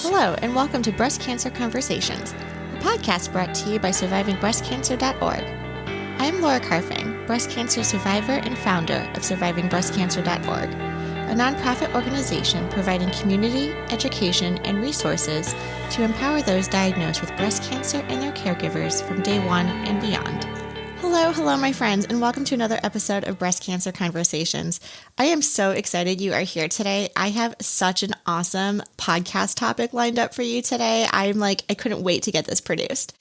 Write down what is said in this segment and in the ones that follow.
Hello, and welcome to Breast Cancer Conversations, a podcast brought to you by survivingbreastcancer.org. I'm Laura Carfang, breast cancer survivor and founder of survivingbreastcancer.org, a nonprofit organization providing community, education, and resources to empower those diagnosed with breast cancer and their caregivers from day one and beyond. Hello, my friends, and welcome to another episode of Breast Cancer Conversations. I am so excited you are here today. I have such an awesome podcast topic lined up for you today. I couldn't wait to get this produced.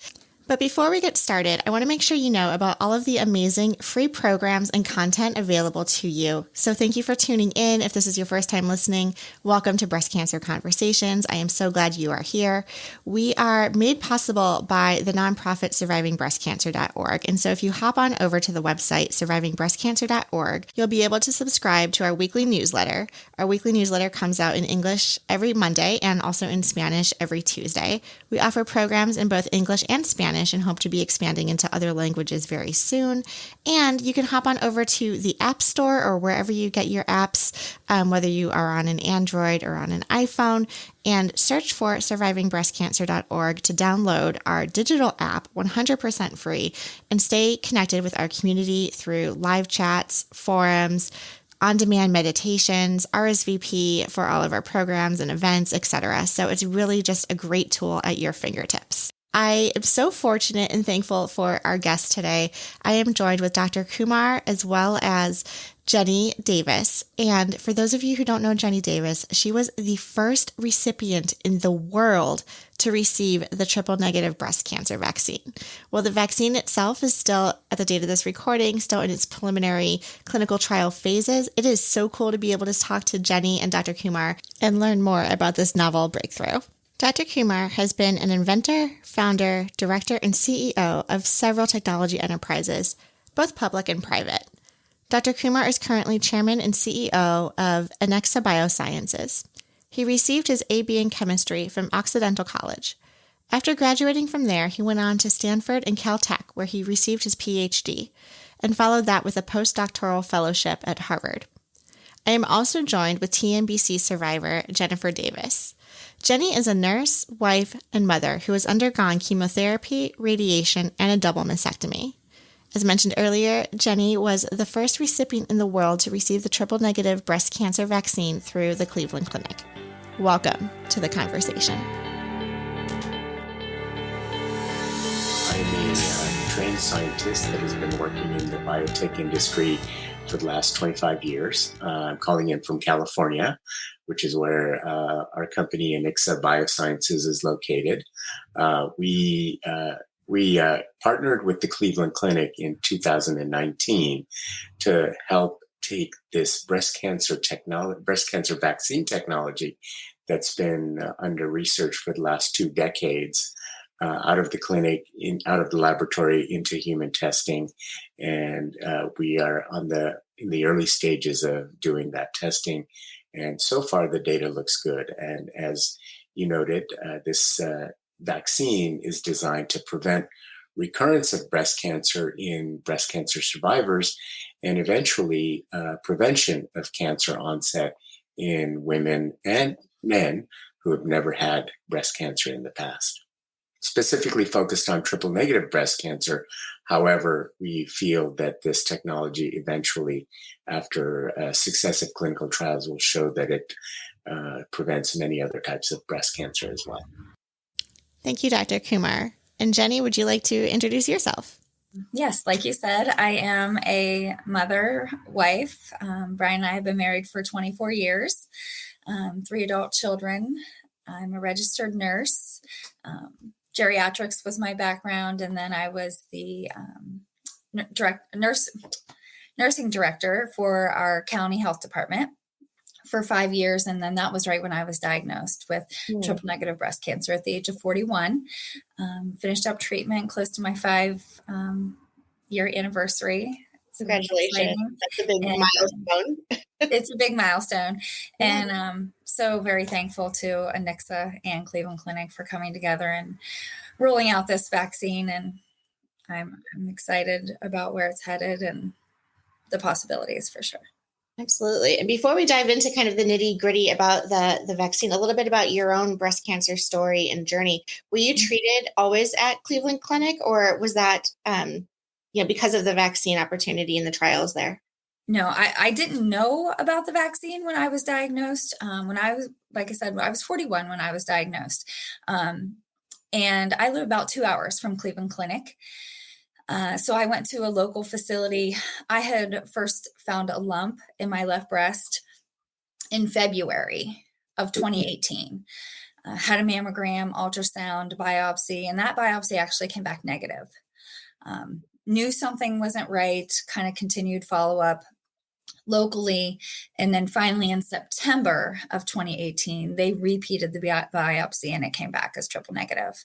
But before we get started, I want to make sure you know about all of the amazing free programs and content available to you. So thank you for tuning in. If this is your first time listening, welcome to Breast Cancer Conversations. I am so glad you are here. We are made possible by the nonprofit survivingbreastcancer.org. And so if you hop on over to the website, survivingbreastcancer.org, you'll be able to subscribe to our weekly newsletter. Our weekly newsletter comes out in English every Monday and also in Spanish every Tuesday. We offer programs in both English and Spanish and hope to be expanding into other languages very soon. And you can hop on over to the App Store or wherever you get your apps, whether you are on an Android or on an iPhone, and search for survivingbreastcancer.org to download our digital app 100% free and stay connected with our community through live chats, forums, on-demand meditations, RSVP for all of our programs and events, etc. So it's really just a great tool at your fingertips. I am so fortunate and thankful for our guest today. I am joined with Dr. Kumar as well as Jenni Davis. And for those of you who don't know Jenni Davis, she was the first recipient in the world to receive the triple-negative breast cancer vaccine. Well, the vaccine itself is still, at the date of this recording, still in its preliminary clinical trial phases. It is so cool to be able to talk to Jenni and Dr. Kumar and learn more about this novel breakthrough. Dr. Kumar has been an inventor, founder, director, and CEO of several technology enterprises, both public and private. Dr. Kumar is currently chairman and CEO of Anixa Biosciences. He received his AB in chemistry from Occidental College. After graduating from there, he went on to Stanford and Caltech, where he received his PhD, and followed that with a postdoctoral fellowship at Harvard. I am also joined with TNBC survivor Jenni Davis. Jenni is a nurse, wife, and mother who has undergone chemotherapy, radiation, and a double mastectomy. As mentioned earlier, Jenni was the first recipient in the world to receive the triple-negative breast cancer vaccine through the Cleveland Clinic. Welcome to the conversation. I'm a trained scientist that has been working in the biotech industry for the last 25 years. I'm calling in from California, which is where our company Anixa Biosciences is located. We partnered with the Cleveland Clinic in 2019 to help take this breast cancer vaccine technology that's been under research for the last 2 decades out of the clinic, out of the laboratory into human testing, and we are in the early stages of doing that testing. And so far, the data looks good. And as you noted, this vaccine is designed to prevent recurrence of breast cancer in breast cancer survivors, and eventually prevention of cancer onset in women and men who have never had breast cancer in the past. Specifically focused on triple-negative breast cancer. However, we feel that this technology eventually, after successive clinical trials, will show that it prevents many other types of breast cancer as well. Thank you, Dr. Kumar. And Jenni, would you like to introduce yourself? Yes, like you said, I am a mother, wife. Brian and I have been married for 24 years, 3 adult children. I'm a registered nurse. Geriatrics was my background, and then I was the nursing director for our county health department for 5 years, and then that was right when I was diagnosed with triple-negative breast cancer at the age of 41. Finished up treatment close to my 5-year anniversary. Congratulations. That's a big milestone. It's a big milestone. And so very thankful to Anixa and Cleveland Clinic for coming together and rolling out this vaccine. And I'm excited about where it's headed and the possibilities for sure. Absolutely. And before we dive into kind of the nitty gritty about the vaccine, a little bit about your own breast cancer story and journey. Were you treated always at Cleveland Clinic, or was that, because of the vaccine opportunity and the trials there? No, I didn't know about the vaccine when I was diagnosed. When I was, like I said, I was 41 when I was diagnosed. And I live about 2 hours from Cleveland Clinic. So I went to a local facility. I had first found a lump in my left breast in February of 2018. Had a mammogram, ultrasound, biopsy, and that biopsy actually came back negative. Knew something wasn't right, kind of continued follow-up locally. And then finally in September of 2018, they repeated the biopsy and it came back as triple negative.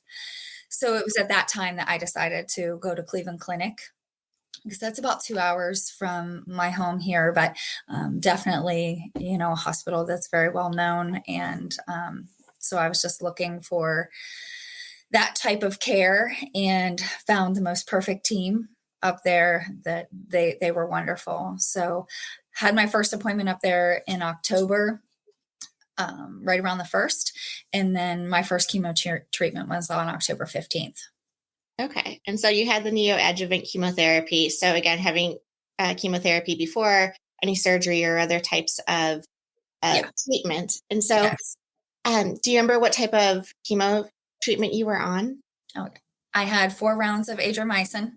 So it was at that time that I decided to go to Cleveland Clinic, because that's about 2 hours from my home here, but definitely, a hospital that's very well known. And so I was just looking for that type of care and found the most perfect team up there. That they were wonderful. So had my first appointment up there in October, right around the 1st. And then my first chemo treatment was on October 15th. Okay. And so you had the neoadjuvant chemotherapy. So again, having chemotherapy before any surgery or other types of treatment. And so Yes. do you remember what type of chemo treatment you were on? Oh, I had 4 rounds of adriamycin.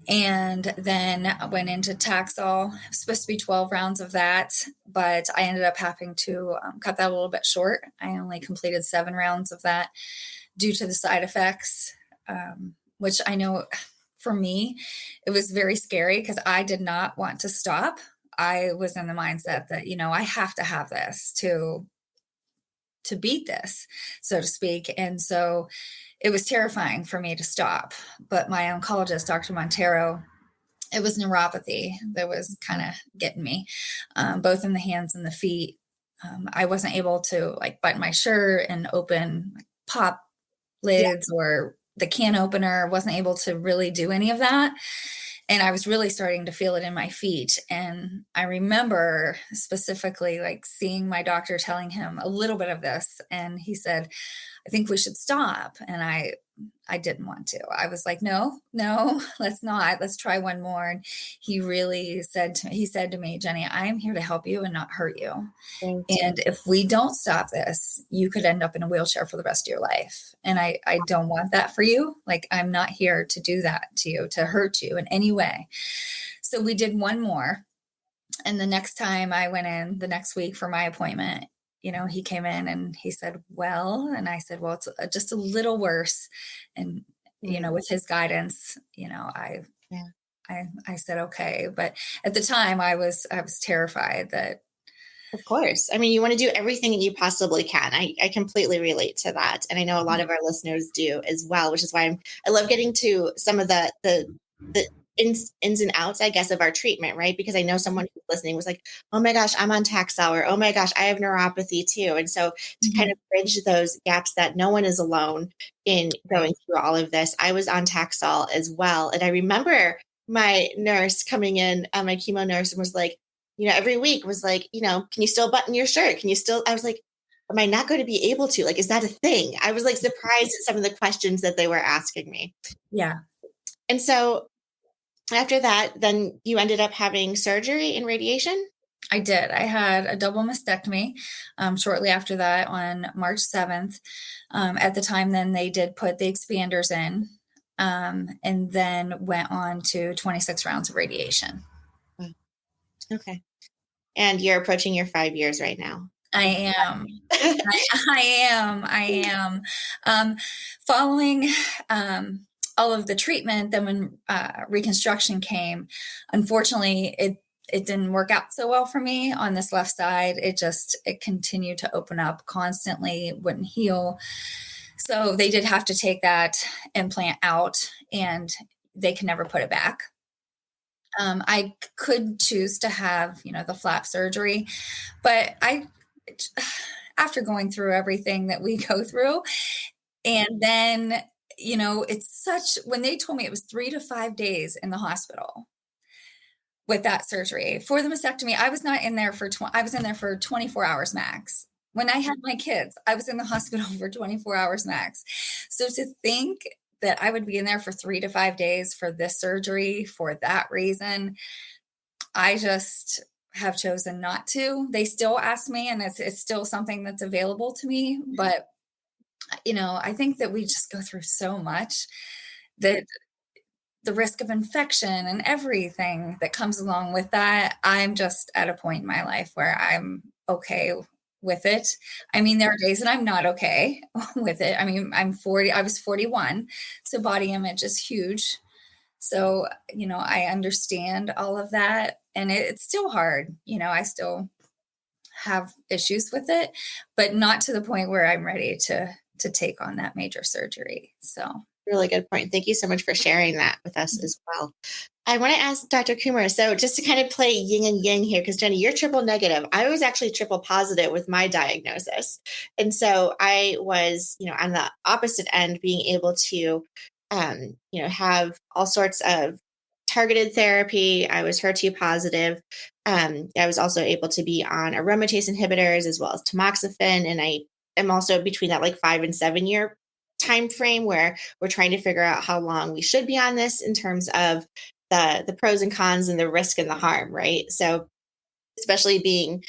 And then I went into Taxol. It was supposed to be 12 rounds of that, but I ended up having to cut that a little bit short. I only completed 7 rounds of that due to the side effects, which I know for me, it was very scary because I did not want to stop. I was in the mindset that, I have to have this to beat this, so to speak. And so it was terrifying for me to stop. But my oncologist, Dr. Montero, it was neuropathy that was kind of getting me, both in the hands and the feet. I wasn't able to button my shirt and open pop lids or the can opener. Wasn't able to really do any of that. And I was really starting to feel it in my feet. And I remember specifically seeing my doctor, telling him a little bit of this. And he said, I think we should stop. And I didn't want to. I was like, no, let's not. Let's try one more. And he really said to me, Jenni, I am here to help you and not hurt you. And if we don't stop this, you could end up in a wheelchair for the rest of your life. And I don't want that for you. I'm not here to do that to you, to hurt you in any way. So we did one more. And the next time I went in the next week for my appointment, he came in and he said, well, and I said, well, it's just a little worse. And, with his guidance, I said, okay. But at the time I was terrified that. Of course. I mean, you want to do everything that you possibly can. I completely relate to that. And I know a lot of our listeners do as well, which is why I love getting to some of the ins and outs, I guess, of our treatment, right? Because I know someone who's listening was like, oh my gosh, I'm on Taxol, or oh my gosh, I have neuropathy too. And so to kind of bridge those gaps that no one is alone in going through all of this, I was on Taxol as well. And I remember my nurse coming in, my chemo nurse, and was like, every week was like, can you still button your shirt? I was like, am I not going to be able to? Is that a thing? I was surprised at some of the questions that they were asking me. Yeah. And so after that, then you ended up having surgery and radiation? I did. I had a double mastectomy shortly after that on March 7th. At the time, then they did put the expanders in, and then went on to 26 rounds of radiation. Okay. And you're approaching your 5 years right now. I am. I am. Following all of the treatment, then when Reconstruction came, unfortunately, it didn't work out so well for me on this left side. It continued to open up constantly, wouldn't heal. So they did have to take that implant out, and they could never put it back. I could choose to have, the flap surgery, but after going through everything that we go through, and then, it's when they told me it was 3 to 5 days in the hospital, with that surgery. For the mastectomy, I was not in there for I was in there for 24 hours max. When I had my kids, I was in the hospital for 24 hours max. So to think that I would be in there for 3 to 5 days for this surgery for that reason, I just have chosen not to. They still ask me, and it's still something that's available to me. But, I think that we just go through so much that the risk of infection and everything that comes along with that, I'm just at a point in my life where I'm okay with it. I mean, there are days that I'm not okay with it. I mean, I was 41, so body image is huge. So, I understand all of that, and it's still hard. I still have issues with it, but not to the point where I'm ready to take on that major surgery. So, really good point. Thank you so much for sharing that with us as well. I want to ask Dr. Kumar, so just to kind of play yin and yang here, because Jenni, you're triple negative. I was actually triple positive with my diagnosis. And so I was, on the opposite end, being able to, have all sorts of targeted therapy. I was HER2 positive. I was also able to be on aromatase inhibitors as well as tamoxifen. And I am also between that like 5 and 7 year time frame where we're trying to figure out how long we should be on this in terms of the pros and cons and the risk and the harm, right? So especially being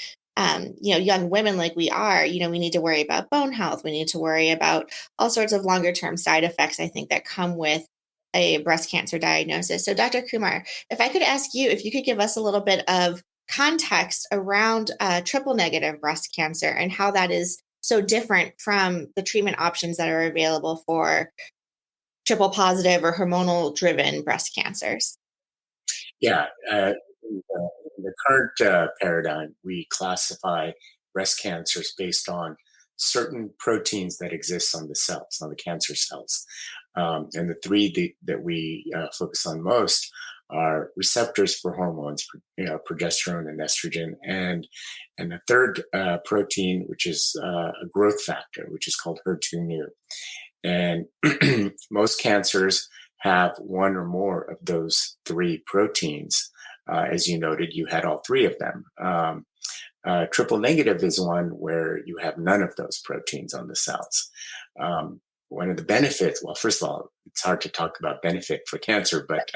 young women like we are, we need to worry about bone health. We need to worry about all sorts of longer term side effects, I think, that come with a breast cancer diagnosis. So Dr. Kumar, if I could ask you, if you could give us a little bit of context around triple negative breast cancer and how that is so different from the treatment options that are available for triple positive or hormonal driven breast cancers. Yeah. In the current paradigm, we classify breast cancers based on certain proteins that exist on the cells, on the cancer cells. And the three that we focus on most are receptors for hormones, progesterone and estrogen, and the third protein, which is a growth factor, which is called HER2/neu. And most cancers have one or more of those three proteins. As you noted, you had all three of them. Triple negative is one where you have none of those proteins on the cells. One of the benefits, well, first of all, it's hard to talk about benefit for cancer, but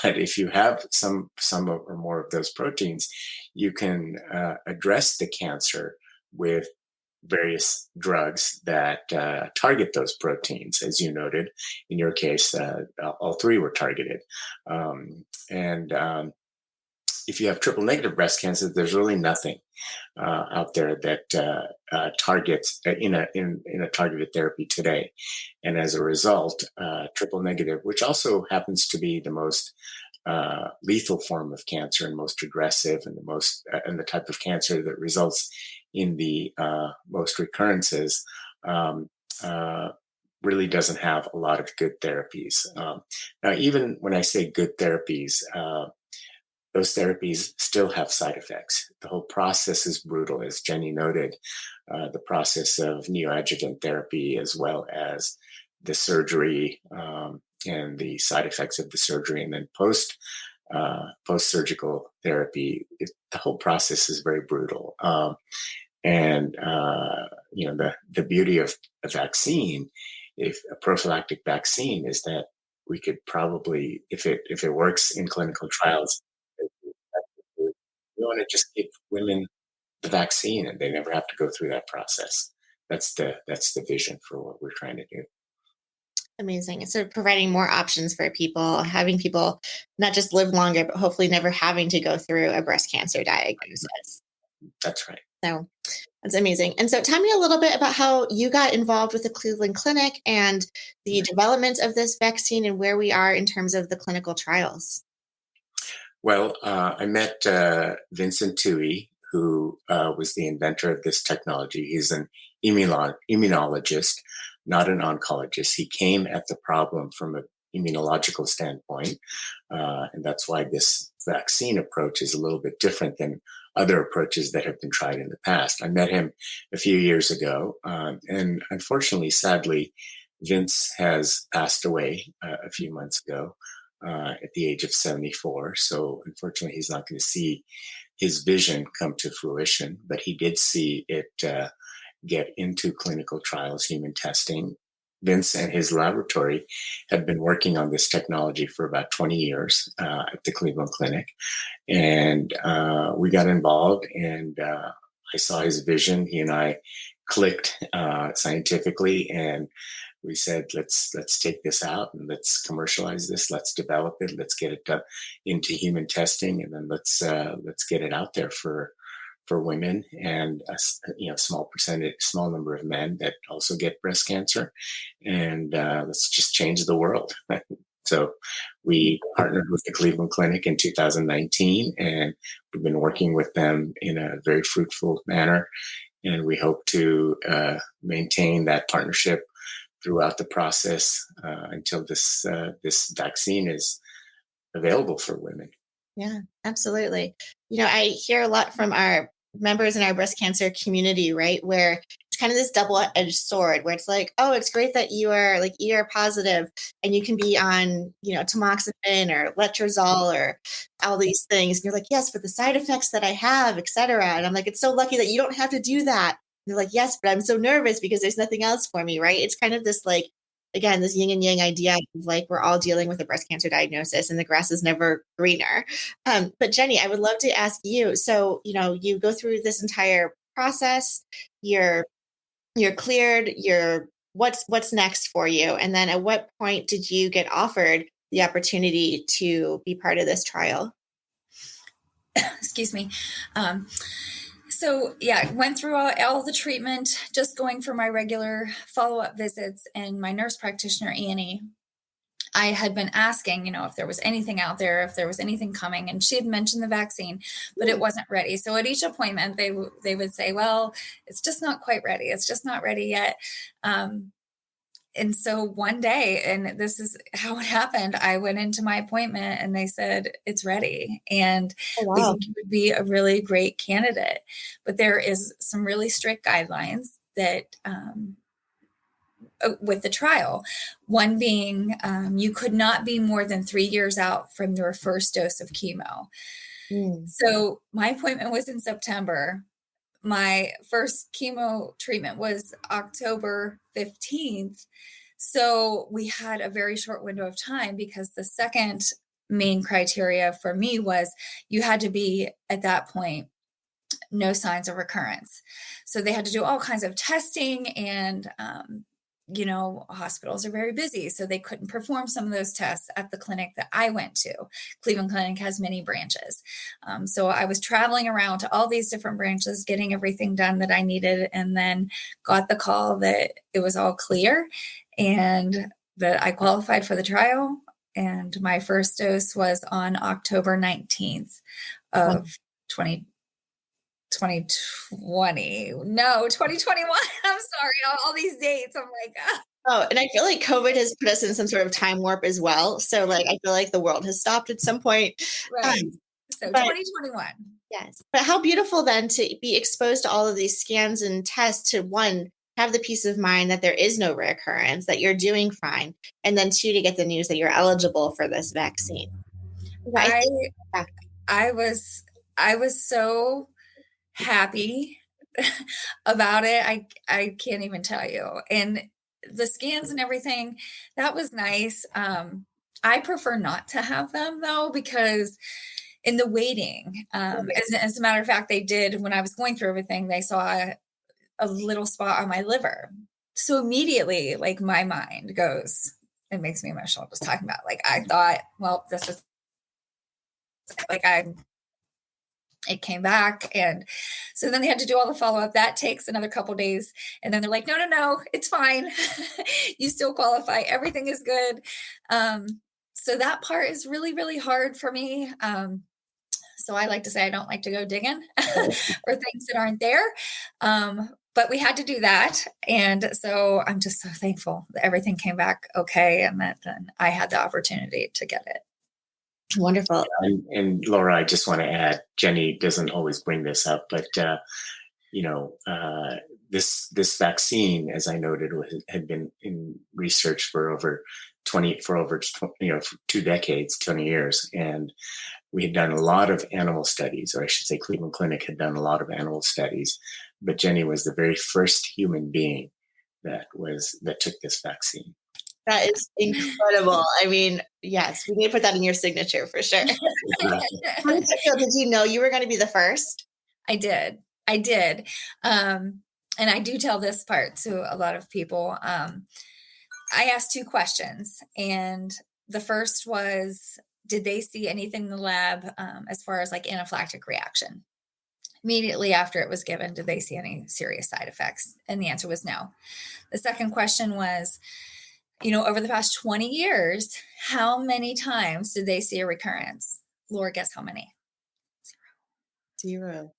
if you have some or more of those proteins, you can address the cancer with various drugs that target those proteins. As you noted, in your case, all three were targeted. If you have triple negative breast cancer, there's really nothing out there that targets in a targeted therapy today. And as a result, triple negative, which also happens to be the most lethal form of cancer and most aggressive and the type of cancer that results in the most recurrences, really doesn't have a lot of good therapies. Now, even when I say good therapies, those therapies still have side effects. The whole process is brutal, as Jenni noted. The process of neoadjuvant therapy, as well as the surgery and the side effects of the surgery, and then post-surgical therapy. The whole process is very brutal. The beauty of a vaccine, if a prophylactic vaccine, is that we could probably, if it works in clinical trials, we want to just give women the vaccine and they never have to go through that process. That's the vision for what we're trying to do. Amazing. So providing more options for people, having people not just live longer, but hopefully never having to go through a breast cancer diagnosis. That's right. So that's amazing. And so tell me a little bit about how you got involved with the Cleveland Clinic and the development of this vaccine and where we are in terms of the clinical trials. Well, I met Vincent Tui, who was the inventor of this technology. He's an immunologist, not an oncologist. He came at the problem from an immunological standpoint, and that's why this vaccine approach is a little bit different than other approaches that have been tried in the past. I met him a few years ago, and unfortunately, sadly, Vince has passed away a few months ago at the age of 74. So unfortunately, he's not going to see his vision come to fruition, but he did see it get into clinical trials, human testing. Vince and his laboratory had been working on this technology for about 20 years at the Cleveland Clinic. And we got involved, and I saw his vision. He and I clicked scientifically, and we said, let's take this out and let's commercialize this. Let's develop it. Let's get it into human testing, and then let's get it out there for women and a small number of men that also get breast cancer, and let's just change the world. So we partnered with the Cleveland Clinic in 2019, and we've been working with them in a very fruitful manner, and we hope to maintain that partnership throughout the process until this vaccine is available for women. Yeah, absolutely. I hear a lot from our members in our breast cancer community, right? Where it's kind of this double-edged sword where it's like, oh, it's great that you are like ER positive and you can be on, tamoxifen or letrozole or all these things. And you're like, yes, but the side effects that I have, et cetera. And I'm like, it's so lucky that you don't have to do that. And they're like, yes, but I'm so nervous because there's nothing else for me, right? It's kind of this like, again, this yin and yang idea of like we're all dealing with a breast cancer diagnosis and the grass is never greener. But Jenni, I would love to ask you. So, you go through this entire process, you're cleared, what's next for you? And then at what point did you get offered the opportunity to be part of this trial? Excuse me. So yeah, went through all the treatment, just going for my regular follow-up visits, and my nurse practitioner, Annie, I had been asking, if there was anything out there, if there was anything coming, and she had mentioned the vaccine, but it wasn't ready. So at each appointment, they would say, well, it's just not quite ready. It's just not ready yet. And so one day, and this is how it happened, I went into my appointment and they said, it's ready. And we think you would be a really great candidate. But there is some really strict guidelines that with the trial, one being you could not be more than 3 years out from your first dose of chemo. So my appointment was in September. My first chemo treatment was October 15th. So we had a very short window of time because the second main criteria for me was you had to be at that point, no signs of recurrence. So they had to do all kinds of testing, and hospitals are very busy, so they couldn't perform some of those tests at the clinic that I went to. Cleveland Clinic has many branches. So I was traveling around to all these different branches, getting everything done that I needed, and then got the call that it was all clear and that I qualified for the trial. And my first dose was on October 19th of 2020. No, 2021. I'm sorry. All these dates. I'm like, Oh, and I feel like COVID has put us in some sort of time warp as well. So like, I feel like the world has stopped at some point. Right. So 2021. Yes. But how beautiful then to be exposed to all of these scans and tests, to one, have the peace of mind that there is no recurrence, that you're doing fine. And then two, to get the news that you're eligible for this vaccine. I was so happy about it. I can't even tell you. And the scans and everything, that was nice. I prefer not to have them though, because in the waiting, as a matter of fact, they did, when I was going through everything, they saw a little spot on my liver. So immediately, like, my mind goes, it makes me emotional just talking about, like, I thought, well, this is like, it came back. And so then they had to do all the follow-up. That takes another couple of days. And then they're like, no, it's fine. You still qualify. Everything is good. So that part is really, really hard for me. So I like to say I don't like to go digging for things that aren't there. But we had to do that. And so I'm just so thankful that everything came back okay, and that then I had the opportunity to get it. Wonderful. And Laura, I just want to add, Jenni doesn't always bring this up, but this vaccine, as I noted, had been in research for over for over, for 2 decades, 20 years. And we had done a lot of animal studies, or I should say Cleveland Clinic had done a lot of animal studies, but Jenni was the very first human being that took this vaccine. That is incredible. I mean, yes, we need to put that in your signature for sure. How did you feel? Did you know you were going to be the first? I did. And I do tell this part to a lot of people. I asked 2 questions, and the first was, did they see anything in the lab as far as like anaphylactic reaction? Immediately after it was given, did they see any serious side effects? And the answer was no. The second question was, over the past 20 years, how many times did they see a recurrence? Laura, guess how many? Zero.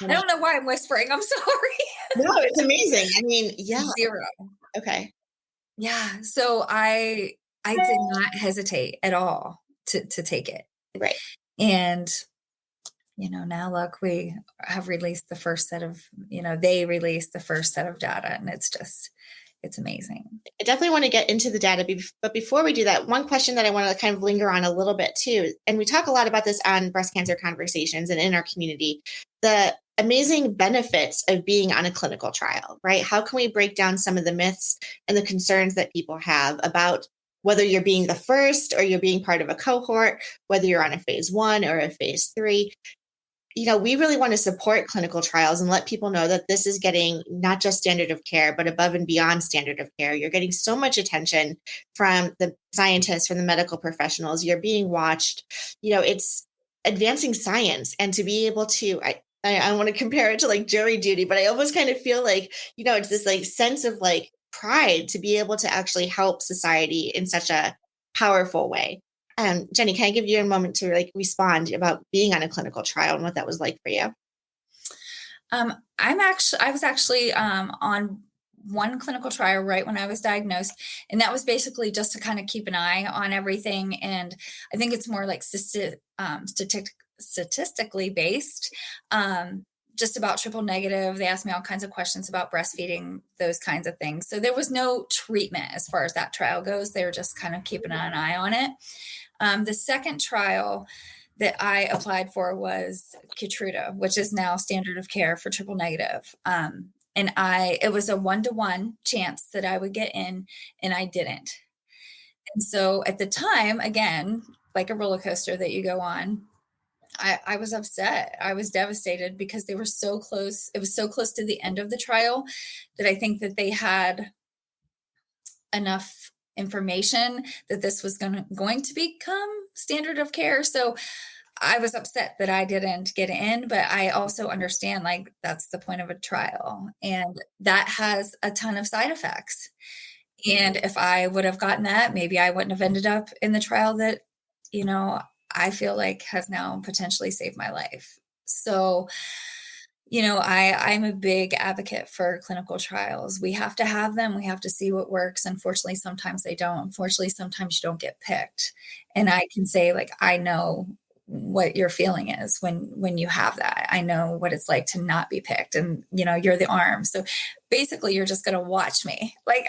I don't know why I'm whispering. I'm sorry. No, it's amazing. I mean, yeah. 0. Okay. Yeah. So I did not hesitate at all to take it. Right. And, now look, we have released the first set of, they released the first set of data, and it's amazing. I definitely want to get into the data, but before we do that, one question that I want to kind of linger on a little bit too, and we talk a lot about this on Breast Cancer Conversations and in our community, the amazing benefits of being on a clinical trial, right? How can we break down some of the myths and the concerns that people have about whether you're being the first or you're being part of a cohort, whether you're on a phase 1 or a phase 3? We really want to support clinical trials and let people know that this is getting not just standard of care, but above and beyond standard of care. You're getting so much attention from the scientists, from the medical professionals. You're being watched. It's advancing science. And to be able to, I want to compare it to like jury duty, but I almost kind of feel like, it's this like sense of like pride to be able to actually help society in such a powerful way. Jenni, can I give you a moment to like respond about being on a clinical trial and what that was like for you? I was actually on one clinical trial right when I was diagnosed, and that was basically just to kind of keep an eye on everything. And I think it's more like statistically based, just about triple negative. They asked me all kinds of questions about breastfeeding, those kinds of things. So there was no treatment as far as that trial goes. They were just kind of keeping an eye on it. The second trial that I applied for was Keytruda, which is now standard of care for triple negative. And it was a 1-to-1 chance that I would get in, and I didn't. And so at the time, again, like a roller coaster that you go on, I was upset. I was devastated because they were so close. It was so close to the end of the trial that I think that they had enough information that this was going to become standard of care. So I was upset that I didn't get in, but I also understand like that's the point of a trial, and that has a ton of side effects. And if I would have gotten that, maybe I wouldn't have ended up in the trial that, I feel like has now potentially saved my life. So, I'm a big advocate for clinical trials. We have to have them. We have to see what works. Unfortunately, sometimes they don't. Unfortunately, sometimes you don't get picked. And I can say, like, I know what your feeling is when you have that. I know what it's like to not be picked, and, you're the arm. So basically you're just going to watch me. Like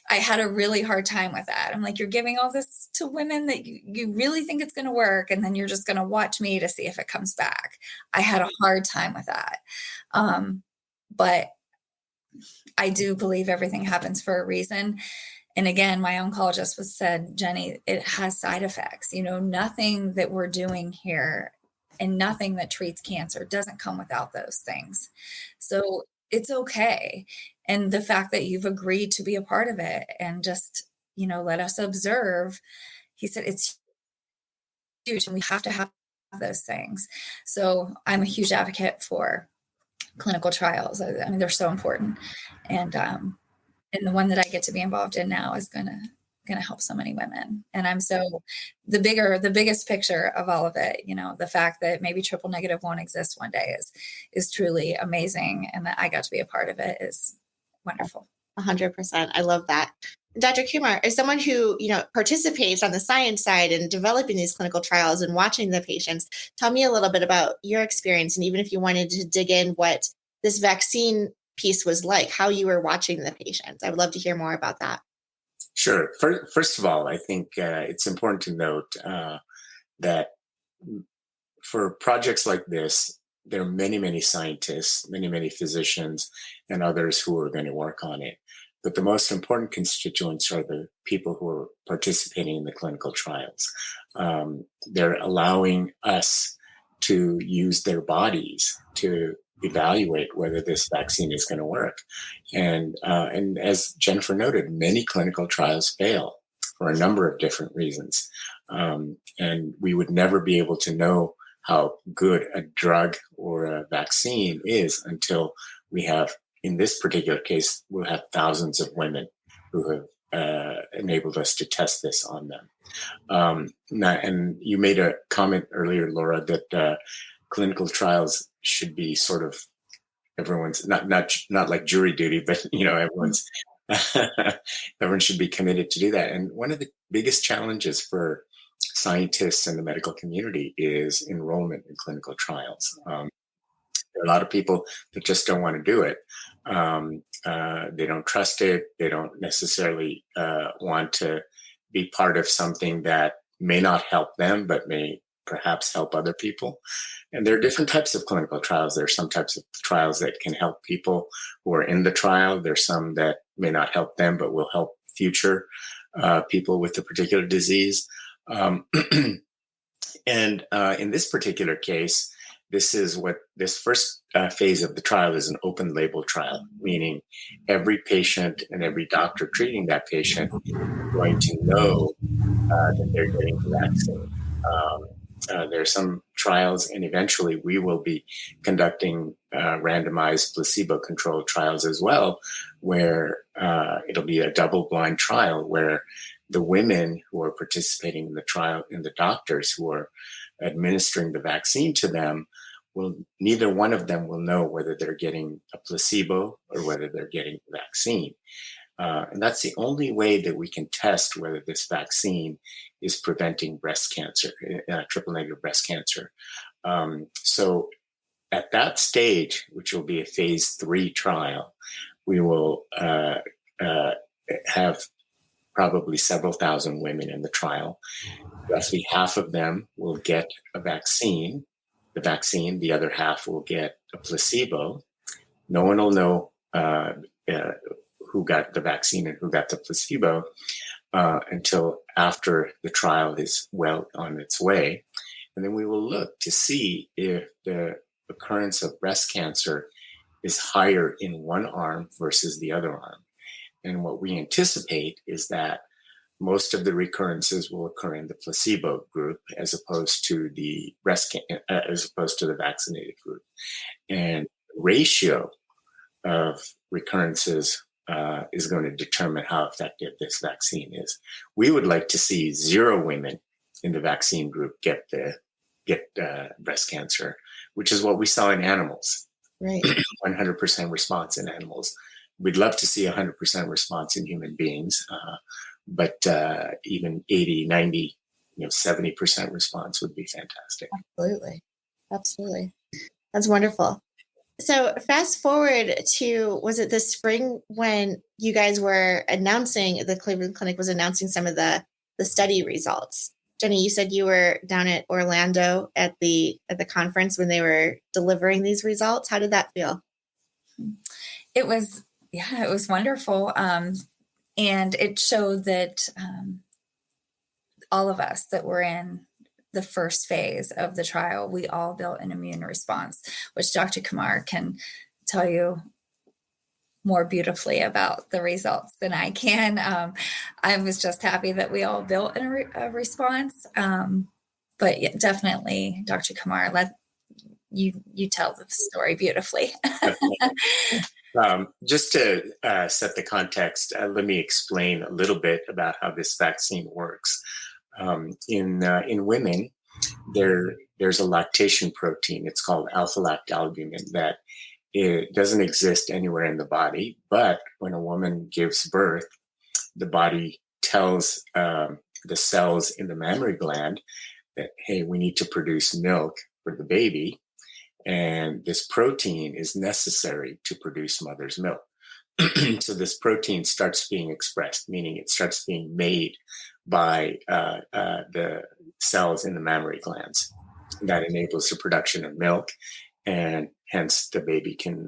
I had a really hard time with that. I'm like, you're giving all this to women that you really think it's going to work, and then you're just going to watch me to see if it comes back. I had a hard time with that. But I do believe everything happens for a reason. And again, my oncologist said, Jenni, it has side effects. Nothing that we're doing here and nothing that treats cancer doesn't come without those things. So it's okay. And the fact that you've agreed to be a part of it and just, let us observe, he said, it's huge and we have to have those things. So I'm a huge advocate for clinical trials. I mean, they're so important. And the one that I get to be involved in now is going to help so many women. And I'm so the biggest picture of all of it, the fact that maybe triple negative won't exist one day is truly amazing. And that I got to be a part of it is wonderful. 100%. I love that. Dr. Kumar, as someone who, participates on the science side and developing these clinical trials and watching the patients, tell me a little bit about your experience. And even if you wanted to dig in what this vaccine piece was like, how you were watching the patients. I would love to hear more about that. Sure. First of all, I think it's important to note that for projects like this, there are many, many scientists, many, many physicians, and others who are going to work on it. But the most important constituents are the people who are participating in the clinical trials. They're allowing us to use their bodies to evaluate whether this vaccine is going to work. And as Jennifer noted, many clinical trials fail for a number of different reasons. And we would never be able to know how good a drug or a vaccine is until we have, in this particular case, we'll have thousands of women who have enabled us to test this on them. And you made a comment earlier, Laura, that clinical trials should be sort of everyone's not like jury duty, but everyone's everyone should be committed to do that. And one of the biggest challenges for scientists and the medical community is enrollment in clinical trials. There are a lot of people that just don't want to do it. They don't trust it. They don't necessarily want to be part of something that may not help them, but may perhaps help other people. And there are different types of clinical trials. There are some types of trials that can help people who are in the trial. There's some that may not help them, but will help future people with a particular disease. And in this particular case, this first phase of the trial is an open label trial, meaning every patient and every doctor treating that patient is going to know that they're getting the vaccine. There are some trials, and eventually we will be conducting randomized placebo-controlled trials as well, where it'll be a double-blind trial where the women who are participating in the trial and the doctors who are administering the vaccine to them neither one of them will know whether they're getting a placebo or whether they're getting the vaccine. And that's the only way that we can test whether this vaccine is preventing breast cancer, triple negative breast cancer. So at that stage, which will be a phase 3 trial, we will have probably several thousand women in the trial. Roughly half of them will get a vaccine. The other half will get a placebo. No one will know who got the vaccine and who got the placebo until after the trial is well on its way. And then we will look to see if the occurrence of breast cancer is higher in one arm versus the other arm. And what we anticipate is that most of the recurrences will occur in the placebo group as opposed to the vaccinated group. And the ratio of recurrences is going to determine how effective this vaccine is. We would like to see 0 women in the vaccine group get breast cancer, which is what we saw in animals. Right. 100% response in animals. We'd love to see 100% response in human beings, but even 80, 90, 70% response would be fantastic. Absolutely. That's wonderful. So fast forward to, was it this spring when you guys were announcing, the Cleveland Clinic was announcing some of the study results? Jenni, you said you were down at Orlando at the conference when they were delivering these results. How did that feel? It was wonderful. And it showed that all of us that were in the first phase of the trial, we all built an immune response, which Dr. Kumar can tell you more beautifully about the results than I can. I was just happy that we all built a response. But yeah, definitely, Dr. Kumar, let you tell the story beautifully. Just to set the context, let me explain a little bit about how this vaccine works. In women, there's a lactation protein. It's called alpha-lactalbumin that it doesn't exist anywhere in the body. But when a woman gives birth, the body tells the cells in the mammary gland that, hey, we need to produce milk for the baby. And this protein is necessary to produce mother's milk. So this protein starts being expressed, meaning it starts being made by the cells in the mammary glands. That enables the production of milk, and hence the baby can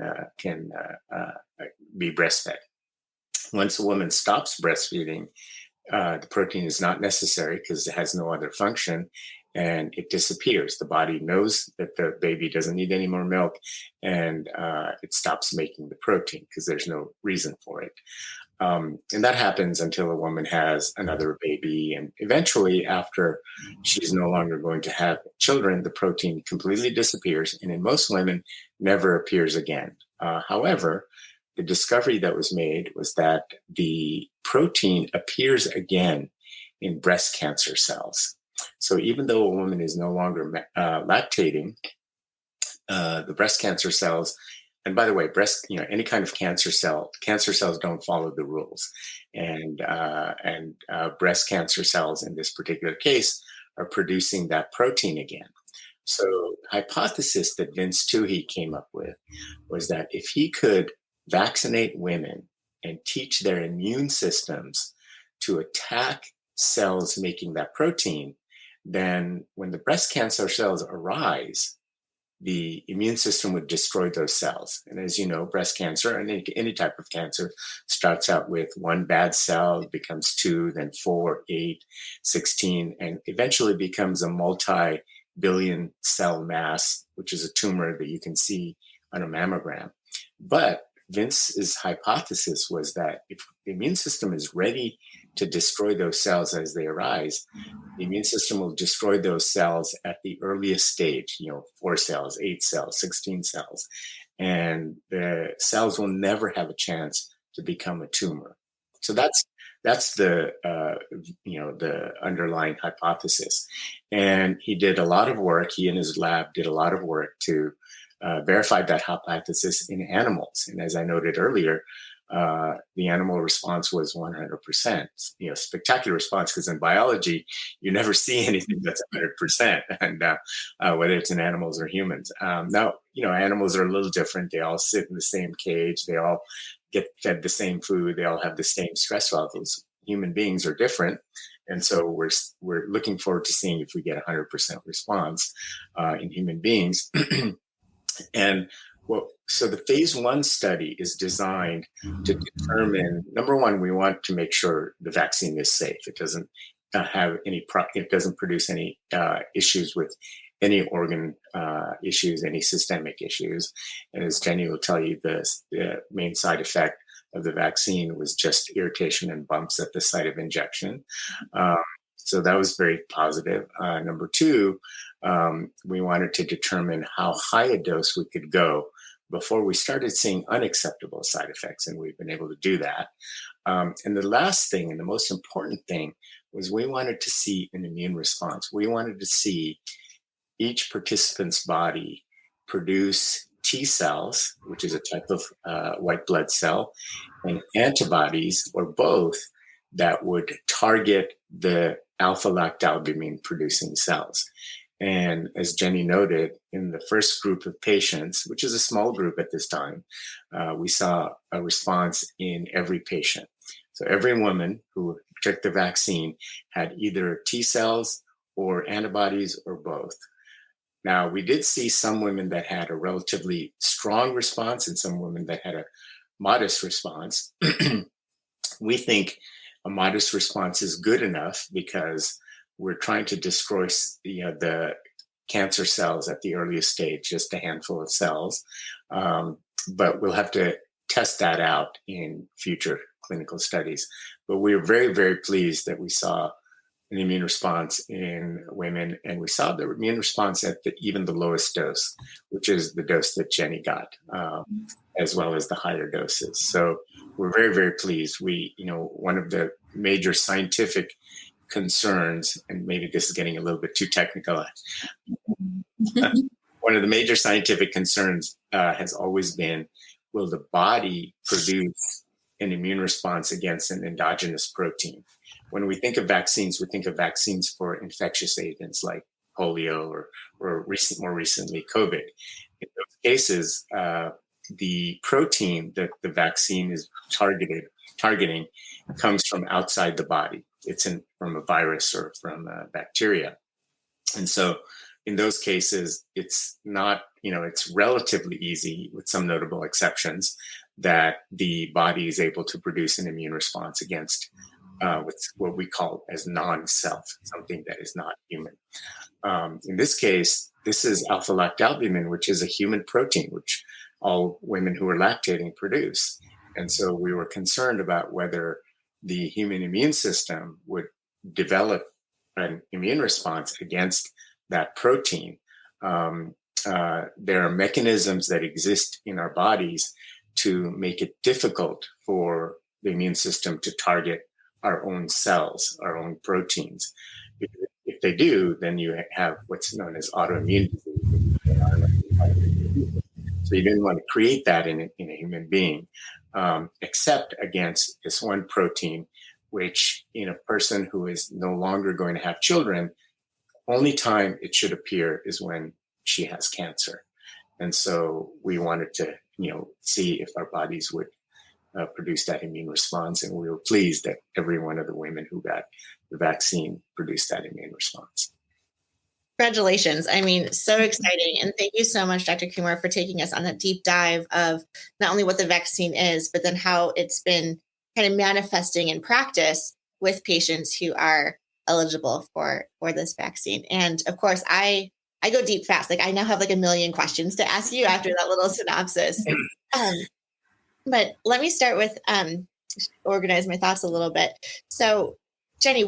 be breastfed. Once a woman stops breastfeeding, the protein is not necessary because it has no other function, and it disappears. The body knows that the baby doesn't need any more milk, and it stops making the protein because there's no reason for it. And that happens until a woman has another baby. And eventually, after she's no longer going to have children, the protein completely disappears. And in most women, never appears again. However, the discovery that was made was that the protein appears again in breast cancer cells. So even though a woman is no longer lactating, the breast cancer cells, and by the way, any kind of cancer cells don't follow the rules, and breast cancer cells in this particular case are producing that protein again. So the hypothesis that Vince Tuohy came up with was that if he could vaccinate women and teach their immune systems to attack cells making that protein, then when the breast cancer cells arise, the immune system would destroy those cells. And as you know, breast cancer and any type of cancer starts out with one bad cell, becomes 2, then 4, 8, 16, and eventually becomes a multi-billion cell mass, which is a tumor that you can see on a mammogram. But Vince's hypothesis was that if the immune system is ready to destroy those cells as they arise, the immune system will destroy those cells at the earliest stage, 4 cells, 8 cells, 16 cells, and the cells will never have a chance to become a tumor. So that's the the underlying hypothesis. And he did a lot of work. He and his lab did a lot of work to verify that hypothesis in animals. And as I noted earlier, the animal response was 100%. Spectacular response, because in biology, you never see anything that's 100%, and whether it's in animals or humans. Now, animals are a little different. They all sit in the same cage. They all get fed the same food. They all have the same stress levels. Human beings are different. And so we're looking forward to seeing if we get 100% response in human beings. And so the phase 1 study is designed to determine, number one, we want to make sure the vaccine is safe. It doesn't have it doesn't produce any issues with any organ issues, any systemic issues. And as Jenni will tell you, the main side effect of the vaccine was just irritation and bumps at the site of injection. So that was very positive. Number 2, we wanted to determine how high a dose we could go before we started seeing unacceptable side effects, and we've been able to do that. And the last thing, and the most important thing, was we wanted to see an immune response. We wanted to see each participant's body produce T cells, which is a type of white blood cell, and antibodies, or both, that would target the alpha-lactalbumin producing cells. And as Jenni noted, in the first group of patients, which is a small group at this time, we saw a response in every patient. So every woman who took the vaccine had either T cells or antibodies or both. Now, we did see some women that had a relatively strong response and some women that had a modest response. We think a modest response is good enough because we're trying to destroy the cancer cells at the earliest stage, just a handful of cells. But we'll have to test that out in future clinical studies. But we were very, very pleased that we saw an immune response in women, and we saw the immune response at even the lowest dose, which is the dose that Jenni got, as well as the higher doses. So we're very, very pleased. One of the major scientific concerns, and maybe this is getting a little bit too technical, one of the major scientific concerns has always been, will the body produce an immune response against an endogenous protein? When we think of vaccines, we think of vaccines for infectious agents like polio or more recently COVID. In those cases, the protein that the vaccine is targeting comes from outside the body. It's from a virus or from a bacteria. And so in those cases, it's not, it's relatively easy, with some notable exceptions, that the body is able to produce an immune response against what we call as non-self, something that is not human. In this case, this is alpha-lactalbumin, which is a human protein, which all women who are lactating produce. And so we were concerned about whether the human immune system would develop an immune response against that protein. There are mechanisms that exist in our bodies to make it difficult for the immune system to target our own cells, our own proteins. If they do, then you have what's known as autoimmune disease. So you didn't want to create that in a human being, except against this one protein, which in a person who is no longer going to have children, only time it should appear is when she has cancer. And so we wanted to, see if our bodies would produce that immune response. And we were pleased that every one of the women who got the vaccine produced that immune response. Congratulations. I mean, so exciting. And thank you so much, Dr. Kumar, for taking us on that deep dive of not only what the vaccine is, but then how it's been kind of manifesting in practice with patients who are eligible for this vaccine. And of course, I go deep fast. Like I now have like a million questions to ask you after that little synopsis. But let me start with organize my thoughts a little bit. So Jenni,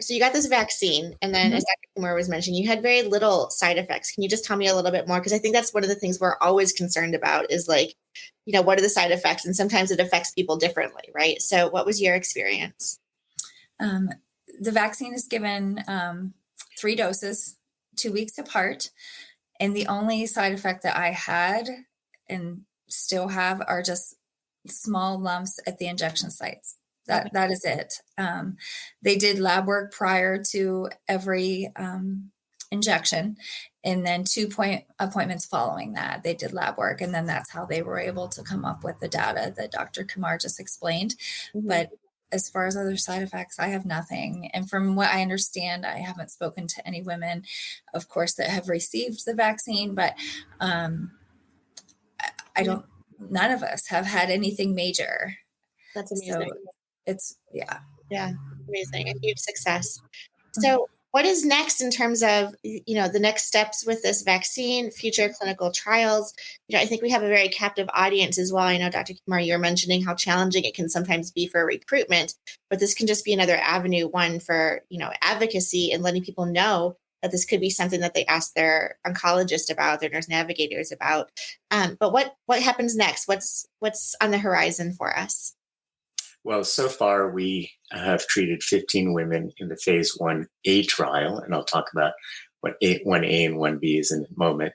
so you got this vaccine, and then as Dr. Kumar was mentioning, you had very little side effects. Can you just tell me a little bit more? Because I think that's one of the things we're always concerned about is like, what are the side effects? And sometimes it affects people differently, right? So what was your experience? The vaccine is given 3 doses, 2 weeks apart. And the only side effect that I had and still have are just small lumps at the injection sites. That is it. They did lab work prior to every injection, and then 2 appointments following that. They did lab work, and then that's how they were able to come up with the data that Dr. Kumar just explained. Mm-hmm. But as far as other side effects, I have nothing. And from what I understand, I haven't spoken to any women, of course, that have received the vaccine, but none of us have had anything major. That's amazing. So it's, amazing. A huge success. So what is next in terms of, the next steps with this vaccine, future clinical trials? I think we have a very captive audience as well. I know, Dr. Kumar, you were mentioning how challenging it can sometimes be for recruitment, but this can just be another avenue, one for, advocacy and letting people know that this could be something that they ask their oncologist about, their nurse navigators about. But what happens next? What's on the horizon for us? Well, so far we have treated 15 women in the phase 1A trial, and I'll talk about what 1A and 1B is in a moment.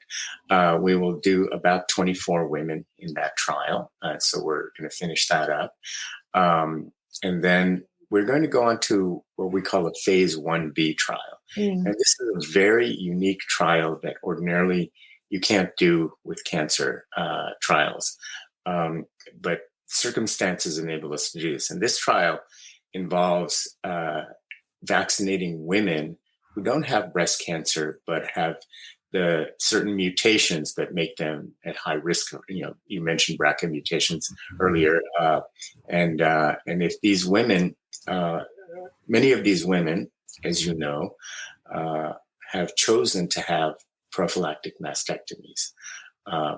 We will do about 24 women in that trial, so we're going to finish that up. And then we're going to go on to what we call a phase 1B trial. And this is a very unique trial that ordinarily you can't do with cancer trials. But circumstances enable us to do this. And this trial involves vaccinating women who don't have breast cancer, but have the certain mutations that make them at high risk. You mentioned BRCA mutations earlier. And if these women, many of these women, as you know, have chosen to have prophylactic mastectomies,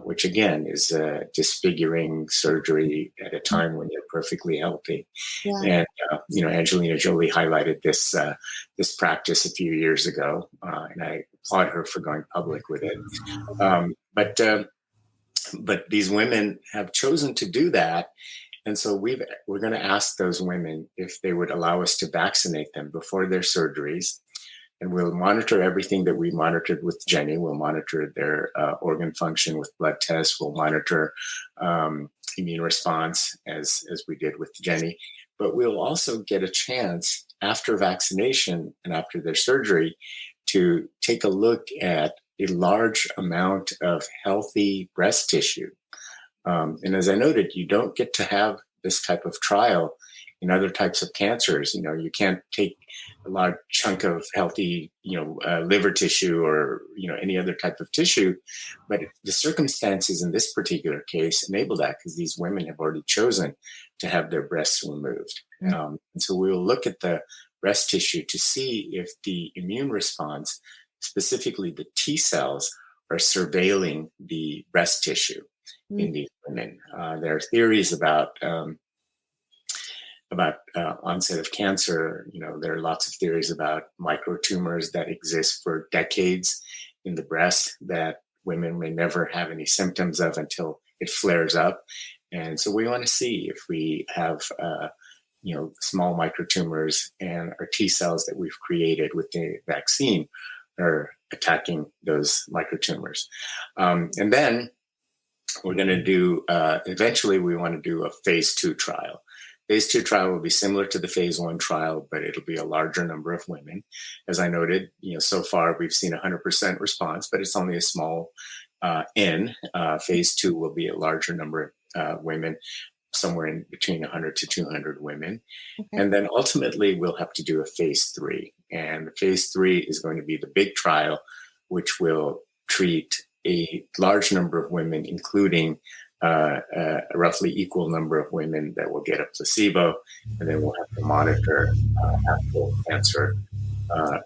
which again is a disfiguring surgery at a time when they're perfectly healthy. Yeah. And Angelina Jolie highlighted this practice a few years ago, and I applaud her for going public with it. But these women have chosen to do that, and so we're going to ask those women if they would allow us to vaccinate them before their surgeries. And we'll monitor everything that we monitored with Jenni. We'll monitor their organ function with blood tests. We'll monitor immune response as we did with Jenni. But we'll also get a chance after vaccination and after their surgery to take a look at a large amount of healthy breast tissue And as I noted, you don't get to have this type of trial in other types of cancers. You can't take a large chunk of healthy, liver tissue or, any other type of tissue. But the circumstances in this particular case enable that because these women have already chosen to have their breasts removed. And so we'll look at the breast tissue to see if the immune response, specifically the T cells, are surveilling the breast tissue in these women. There are theories about onset of cancer. There are lots of theories about microtumors that exist for decades in the breast that women may never have any symptoms of until it flares up. And so we want to see if we have small microtumors and our T cells that we've created with the vaccine are attacking those microtumors. And then we're going to do, eventually we want to do a phase 2 trial. Phase 2 trial will be similar to the phase 1 trial, but it'll be a larger number of women. As I noted, so far we've seen 100% response, but it's only a small N. Phase 2 will be a larger number of women, somewhere in between 100 to 200 women. Okay. And then ultimately we'll have to do a phase 3. And the phase 3 is going to be the big trial, which will treat a large number of women, including a roughly equal number of women that will get a placebo, and then we'll have to monitor actual cancer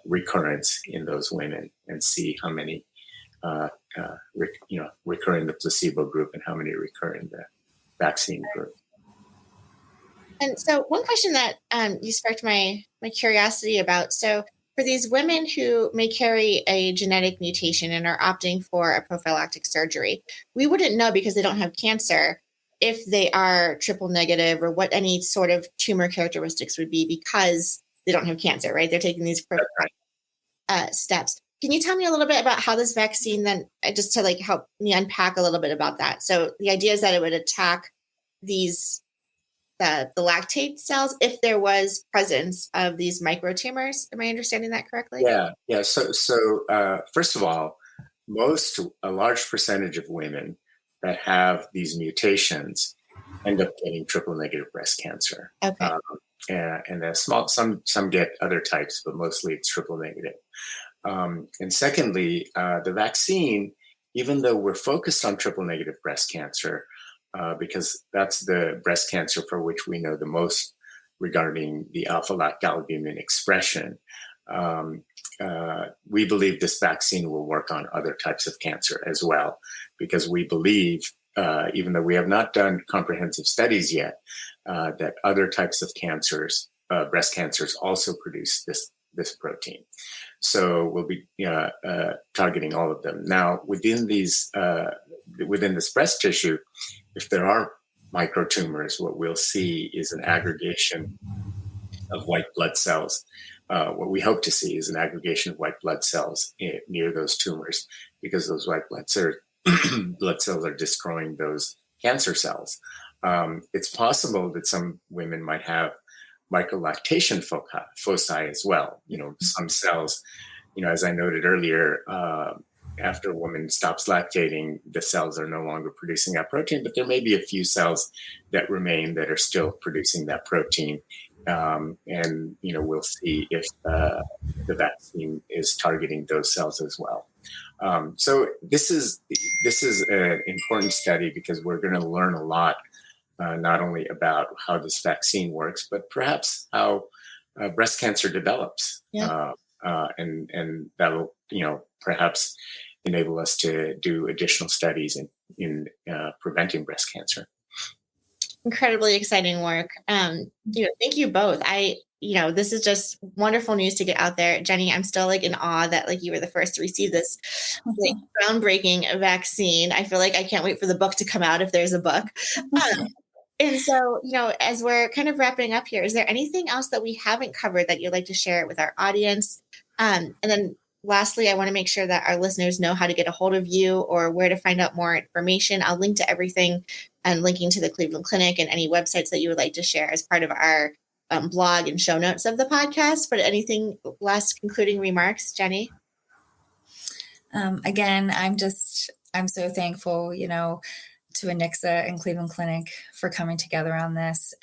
recurrence in those women and see how many recur in the placebo group and how many recur in the vaccine group. And so one question that you sparked my curiosity about, so for these women who may carry a genetic mutation and are opting for a prophylactic surgery, we wouldn't know because they don't have cancer if they are triple negative or what any sort of tumor characteristics would be because they don't have cancer, right? They're taking these steps. Can you tell me a little bit about how this vaccine then, just to help me unpack a little bit about that? So the idea is that it would attack these the lactate cells if there was presence of these microtumors. Am I understanding that correctly? Yeah. So first of all, a large percentage of women that have these mutations end up getting triple negative breast cancer. Okay. And some get other types, but mostly it's triple negative. And secondly, the vaccine, even though we're focused on triple negative breast cancer, because that's the breast cancer for which we know the most regarding the alpha-lactalbumin expression, we believe this vaccine will work on other types of cancer as well, because we believe, even though we have not done comprehensive studies yet, that other types of cancers, breast cancers, also produce this protein. So we'll be targeting all of them. Now, within this breast tissue, if there are microtumors, what we'll see is an aggregation of white blood cells. What we hope to see is an aggregation of white blood cells near those tumors, because those white blood cells are destroying those cancer cells. It's possible that some women might have microlactation foci as well. Some cells, as I noted earlier, after a woman stops lactating, the cells are no longer producing that protein, but there may be a few cells that remain that are still producing that protein. And we'll see if the vaccine is targeting those cells as well. So this is an important study because we're going to learn a lot, not only about how this vaccine works, but perhaps how breast cancer develops. Yeah. And that'll, perhaps enable us to do additional studies in preventing breast cancer. Incredibly exciting work. Thank you both. This is just wonderful news to get out there. Jenni, I'm still in awe that you were the first to receive this groundbreaking vaccine. I feel like I can't wait for the book to come out if there's a book. And so, as we're kind of wrapping up here, is there anything else that we haven't covered that you'd like to share with our audience? And then lastly, I want to make sure that our listeners know how to get a hold of you or where to find out more information. I'll link to everything and linking to the Cleveland Clinic and any websites that you would like to share as part of our blog and show notes of the podcast. But anything last concluding remarks, Jenni? Again, I'm so thankful, to Anixa and Cleveland Clinic for coming together on this.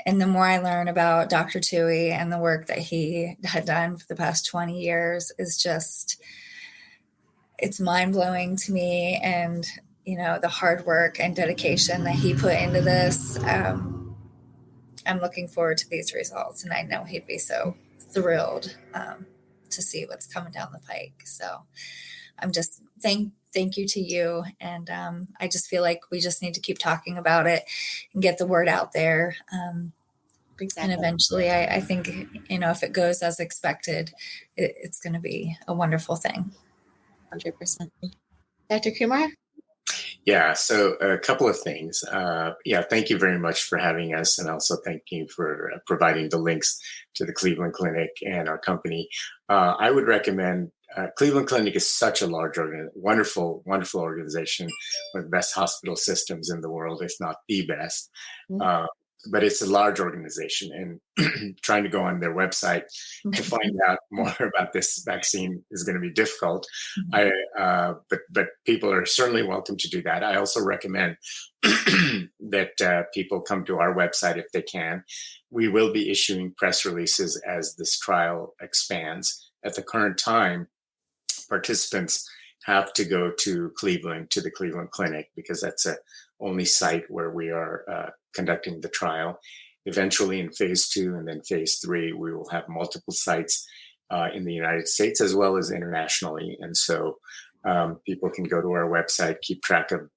And the more I learn about Dr. Tui and the work that he had done for the past 20 years is just, it's mind-blowing to me. And, the hard work and dedication that he put into this, I'm looking forward to these results. And I know he'd be so thrilled to see what's coming down the pike. So I'm just thank you to you. And I just feel like we just need to keep talking about it and get the word out there. Exactly. And eventually I think, if it goes as expected, it's going to be a wonderful thing. 100%. Dr. Kumar? Yeah, so a couple of things. Thank you very much for having us. And also thank you for providing the links to the Cleveland Clinic and our company. I would recommend Cleveland Clinic is such a large, wonderful organization, one of the best hospital systems in the world, if not the best. Mm-hmm. But it's a large organization, and trying to go on their website to find out more about this vaccine is going to be difficult. Mm-hmm. But people are certainly welcome to do that. I also recommend that people come to our website if they can. We will be issuing press releases as this trial expands. At the current time, participants have to go to the Cleveland Clinic, because that's the only site where we are conducting the trial. Eventually in phase 2 and then phase 3, we will have multiple sites in the United States as well as internationally. And so people can go to our website, keep track of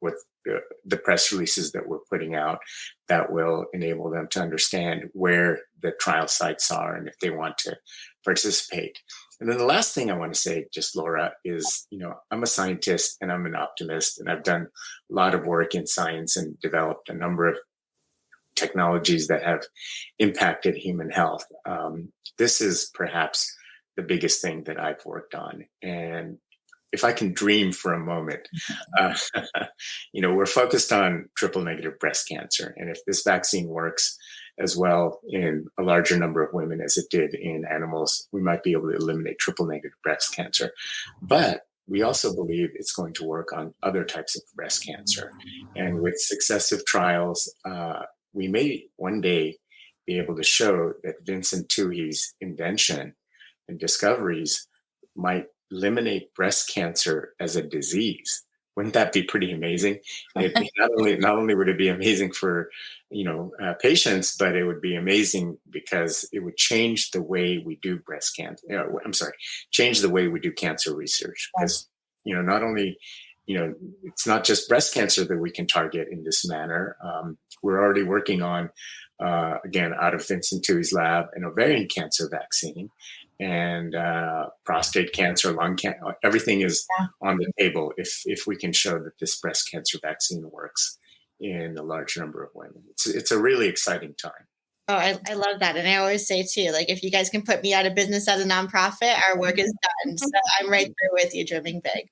what the press releases that we're putting out that will enable them to understand where the trial sites are and if they want to participate. And then the last thing I want to say, just Laura, is, I'm a scientist and I'm an optimist, and I've done a lot of work in science and developed a number of technologies that have impacted human health. This is perhaps the biggest thing that I've worked on. And if I can dream for a moment, we're focused on triple negative breast cancer. And if this vaccine works as well in a larger number of women as it did in animals, we might be able to eliminate triple negative breast cancer. But we also believe it's going to work on other types of breast cancer. And with successive trials, we may one day be able to show that Vincent Tui's invention and discoveries might eliminate breast cancer as a disease. Wouldn't that be pretty amazing? Not only would it be amazing for patients, but it would be amazing because it would change the way we do change the way we do cancer research. Because not only it's not just breast cancer that we can target in this manner. We're already working on again out of Vincent Tui's lab an ovarian cancer vaccine. And prostate cancer, lung cancer, everything is on the table if we can show that this breast cancer vaccine works in a large number of women. It's a really exciting time. Oh, I love that. And I always say too, if you guys can put me out of business as a nonprofit, our work is done. So I'm right there with you, dreaming big.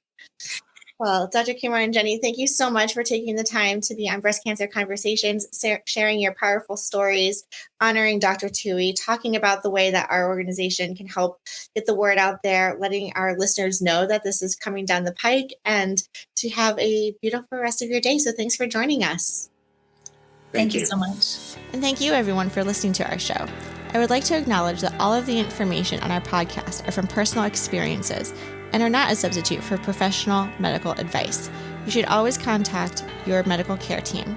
Well, Dr. Kumar and Jenni, thank you so much for taking the time to be on Breast Cancer Conversations, sharing your powerful stories, honoring Dr. Tui, talking about the way that our organization can help get the word out there, letting our listeners know that this is coming down the pike, and to have a beautiful rest of your day. So thanks for joining us. Thank you so much. And thank you, everyone, for listening to our show. I would like to acknowledge that all of the information on our podcast are from personal experiences and are not a substitute for professional medical advice. You should always contact your medical care team.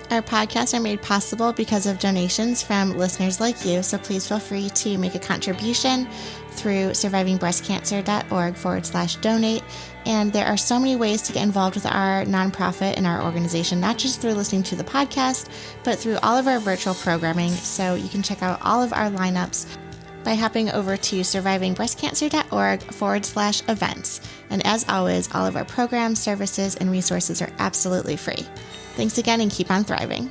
Our podcasts are made possible because of donations from listeners like you, so please feel free to make a contribution through survivingbreastcancer.org/donate. And there are so many ways to get involved with our nonprofit and our organization, not just through listening to the podcast, but through all of our virtual programming. So you can check out all of our lineups by hopping over to survivingbreastcancer.org/events. And as always, all of our programs, services, and resources are absolutely free. Thanks again, and keep on thriving.